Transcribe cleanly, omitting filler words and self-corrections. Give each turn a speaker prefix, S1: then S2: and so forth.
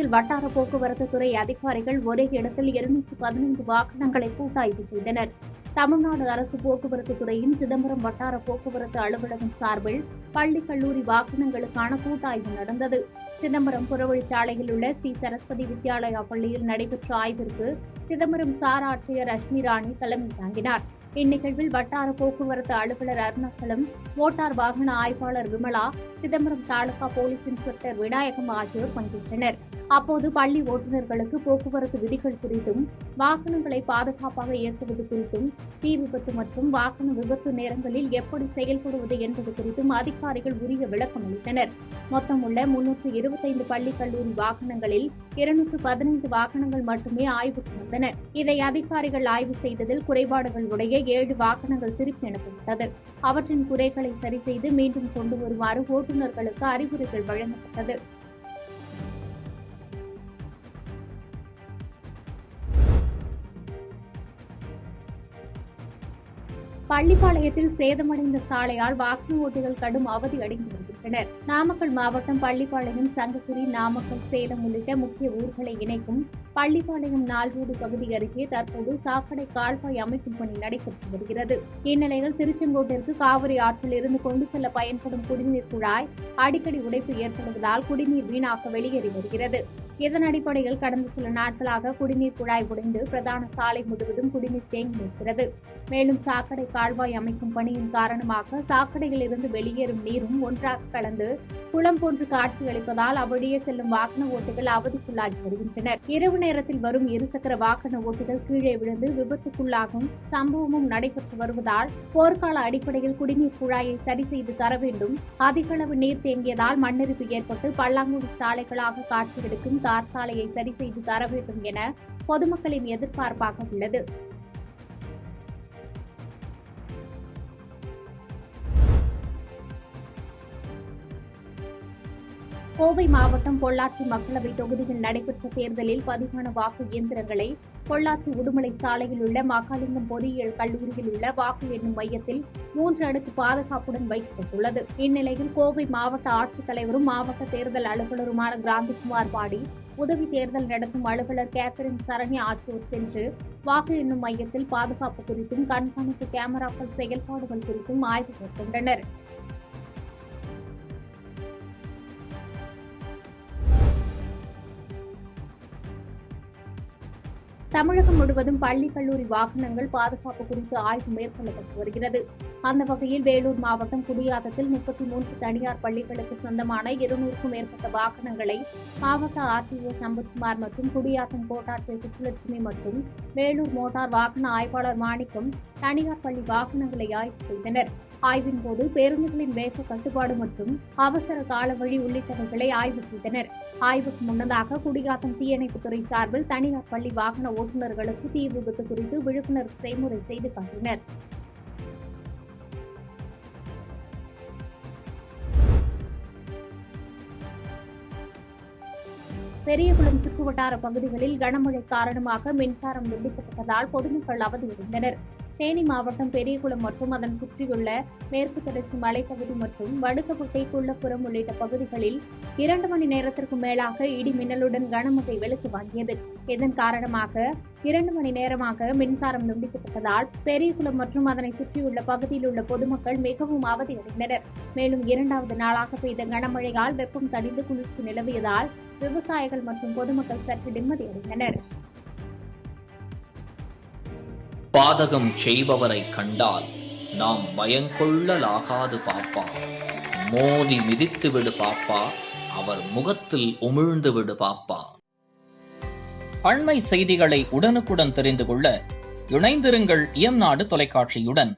S1: பள்ளிப்பாளையத்தில் வட்டார போக்குவரத்து துறை அதிகாரிகள் ஒரே இடத்தில் 215 வாகனங்களை கூட்டாய்வு செய்தனர். தமிழ்நாடு அரசு போக்குவரத்து துறையின் சிதம்பரம் வட்டார போக்குவரத்து அலுவலகம் சார்பில் பள்ளி கல்லூரி வாகனங்களுக்கான கூட்டாய்வு நடந்தது. சிதம்பரம் புறவழிச்சாலையில் உள்ள ஸ்ரீ சரஸ்வதி வித்யாலயா பள்ளியில் நடைபெற்ற ஆய்விற்கு சிதம்பரம் சார் ஆட்சியர் ரஷ்மி ராணி தலைமை தாங்கினார். இந்நிகழ்வில் வட்டார போக்குவரத்து அலுவலர் அருணாச்சலம், மோட்டார் வாகன ஆய்வாளர் விமலா, சிதம்பரம் தாலுகா போலீஸ் இன்ஸ்பெக்டர் விநாயகம் ஆகியோர் பங்கேற்றனர். அப்போது பள்ளி ஓட்டுநர்களுக்கு போக்குவரத்து விதிகள் குறித்தும், வாகனங்களை பாதுகாப்பாக இயக்குவது குறித்தும், தீ விபத்து மற்றும் வாகன விபத்து நேரங்களில் எப்படி செயல்படுவது என்பது குறித்தும் அதிகாரிகள் உரிய விளக்கம் அளித்தனர். மொத்தம் உள்ள 325 பள்ளி கல்லூரி வாகனங்களில் 215 வாகனங்கள் மட்டுமே ஆய்வுக்கு வந்தன. இதை அதிகாரிகள் ஆய்வு செய்ததில் குறைபாடுகள் உடைய 7 வாகனங்கள் திருப்பி அனுப்பப்பட்டது. அவற்றின் குறைகளை சரி செய்து மீண்டும் கொண்டு வருமாறு ஓட்டுநர்களுக்கு அறிவுரைகள் வழங்கப்பட்டது. பள்ளிப்பாளையத்தில் சேதமடைந்த சாலையால் வாகன ஓட்டிகள் கடும் அவதி அடைந்து வருகின்றனர். நாமக்கல் மாவட்டம் பள்ளிப்பாளையம், சங்ககிரி, நாமக்கல், சேலம் உள்ளிட்ட முக்கிய ஊர்களை இணைக்கும் பள்ளிப்பாளையம் நால்ரோடு பகுதி அருகே தற்போது சாக்கடை கால்வாய் அமைக்கும் பணி நடைபெற்று வருகிறது. இந்நிலையில் திருச்செங்கோட்டிற்கு காவிரி ஆற்றில் இருந்து கொண்டு செல்ல பயன்படும் குடிநீர் குழாய் அடிக்கடி உடைப்பு ஏற்படுவதால் குடிநீர் வீணாக வெளியேறி வருகிறது. இதன் அடிப்படையில் கடந்த சில நாட்களாக குடிநீர் குழாய் உடைந்து பிரதான சாலை முழுவதும் குடிநீர் தேங்கி நிற்கிறது. மேலும் சாக்கடை கால்வாய் அமைக்கும் பணியின் காரணமாக சாக்கடையில் இருந்து வெளியேறும் நீரும் ஒன்றாக கலந்து குளம் போன்று காட்சியளிப்பதால் அவ்வழியே செல்லும் வாகன ஓட்டிகள் அவதிக்குள்ளாகி வருகின்றனர். இரவு நேரத்தில் வரும் இருசக்கர வாகன ஓட்டிகள் கீழே விழுந்து விபத்துக்குள்ளாகும் சம்பவமும் நடைபெற்று வருவதால் போர்க்கால அடிப்படையில் குடிநீர் குழாயை சரி செய்து தர வேண்டும். அதிக அளவு நீர் தேங்கியதால் மண்ணெரிப்பு ஏற்பட்டு பல்லாங்குழி சாலைகளாக காட்சியளிக்கும் தார் சாலையை சரி செய்து தர வேண்டும் என பொதுமக்களின் எதிர்பார்ப்பாக உள்ளது. கோவை மாவட்டம் பொள்ளாச்சி மக்களவை தொகுதியில் நடைபெற்ற தேர்தலில் பதிவான வாக்கு இயந்திரங்களை பொள்ளாச்சி உடுமலை சாலையில் உள்ள மகாலிங்கம் பொறியியல் கல்லூரியில் உள்ள வாக்கு எண்ணும் மையத்தில் 3 அடுக்கு பாதுகாப்புடன் வைக்கப்பட்டுள்ளது. இந்நிலையில் கோவை மாவட்ட ஆட்சித்தலைவரும் மாவட்ட தேர்தல் அலுவலருமான கிராந்திகுமார் பாடி, உதவி தேர்தல் நடத்தும் அலுவலர் கேத்தரின் சரண்யா ஆகியோர் சென்று வாக்கு எண்ணும் மையத்தில் பாதுகாப்பு குறித்தும் கண்காணிப்பு கேமராக்கள் செயல்பாடுகள் குறித்தும் ஆய்வு மேற்கொண்டனர். தமிழகம் முழுவதும் பள்ளி கல்லூரி வாகனங்கள் பாதுகாப்பு குறித்து ஆய்வு மேற்கொள்ளப்பட்டு வருகிறது. அந்த வகையில் வேலூர் மாவட்டம் குடியாத்தத்தில் 33 தனியார் பள்ளிகளுக்கு சொந்தமான 200க்கும் மேற்பட்ட வாகனங்களை மாவட்ட ஆர்டிஓ சம்பத்குமார் மற்றும் குடியாத்தம் கோட்டாட்சியர் சுப்புலட்சுமி மற்றும் வேலூர் மோட்டார் வாகன ஆய்வாளர் மாணிக்கம் தனியார் பள்ளி வாகனங்களை ஆய்வு செய்தனர். ஆய்வின் போது பேருந்துகளின் வேக கட்டுப்பாடு மற்றும் அவசர கால வழி உள்ளிட்டவைகளை ஆய்வு செய்தனர். ஆய்வுக்கு முன்னதாக குடியாத்தம் தீயணைப்புத்துறை சார்பில் தனியார் பள்ளி வாகன ஓட்டுநர்களுக்கு தீ விபத்து குறித்து விழிப்புணர்வு செய்முறை செய்து காட்டினர். பெரியகுளம் சுற்றுவட்டார பகுதிகளில் கனமழை காரணமாக மின்சாரம் துண்டிக்கப்பட்டதால் பொதுமக்கள் அவதியடைந்தனர். தேனி மாவட்டம் பெரியகுளம் மற்றும் அதன் சுற்றியுள்ள மேற்கு தொடர்ச்சி மலைப்பகுதி மற்றும் வடுகப்பட்டை, குள்ளப்புறம் உள்ளிட்ட பகுதிகளில் 2 மணி நேரத்திற்கு மேலாக இடி மின்னலுடன் கனமழை வெளுத்து வாங்கியது. இதன் காரணமாக 2 மணி நேரமாக மின்சாரம் துண்டிக்கப்பட்டதால் பெரியகுளம் மற்றும் அதனை சுற்றியுள்ள பகுதியில் உள்ள பொதுமக்கள் மிகவும் அவதியடைந்தனர். மேலும் 2வது நாளாக பெய்த கனமழையால் வெப்பம் தணிந்து குளிர்ச்சி நிலவியதால் விவசாயிகள் மற்றும் பொதுமக்கள் சற்று நிம்மதியடைந்தனர்.
S2: பாதகம் செய்பவரை கண்டால் நாம் பயங்கொள்ளலாகாது பாப்பா, மோதி மிதித்து விடு பாப்பா, அவர் முகத்தில் உமிழ்ந்து விடு பாப்பா. அண்மை செய்திகளை உடனுக்குடன் தெரிந்து கொள்ள இணைந்திருங்கள் இயம்நாடு தொலைக்காட்சியுடன்.